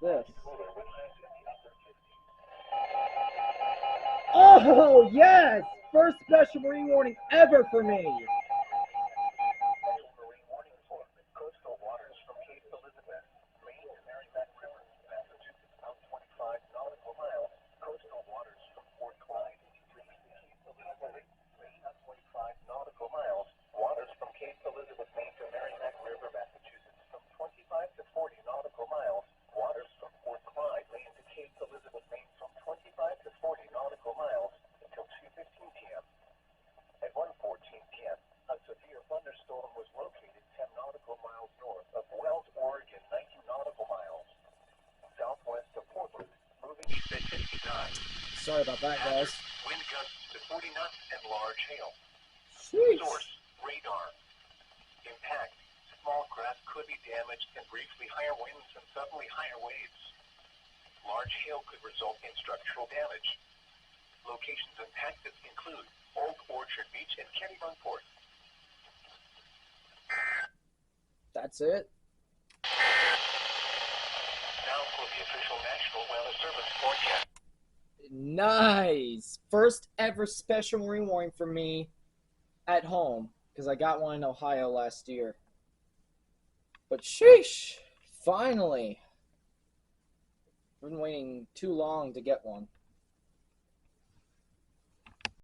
this? Oh, yes! First special marine warning ever for me! Sorry about that, guys. Wind gusts to 40 knots and large hail. Sheesh. Source, radar. Impact, small craft could be damaged and briefly higher winds and suddenly higher waves. Large hail could result in structural damage. Locations impacted include Old Orchard Beach and Kennebunkport. That's it? Now for the official National Weather Service forecast. Nice! First ever special marine warning for me at home, because I got one in Ohio last year. But sheesh! Finally! I've been waiting too long to get one.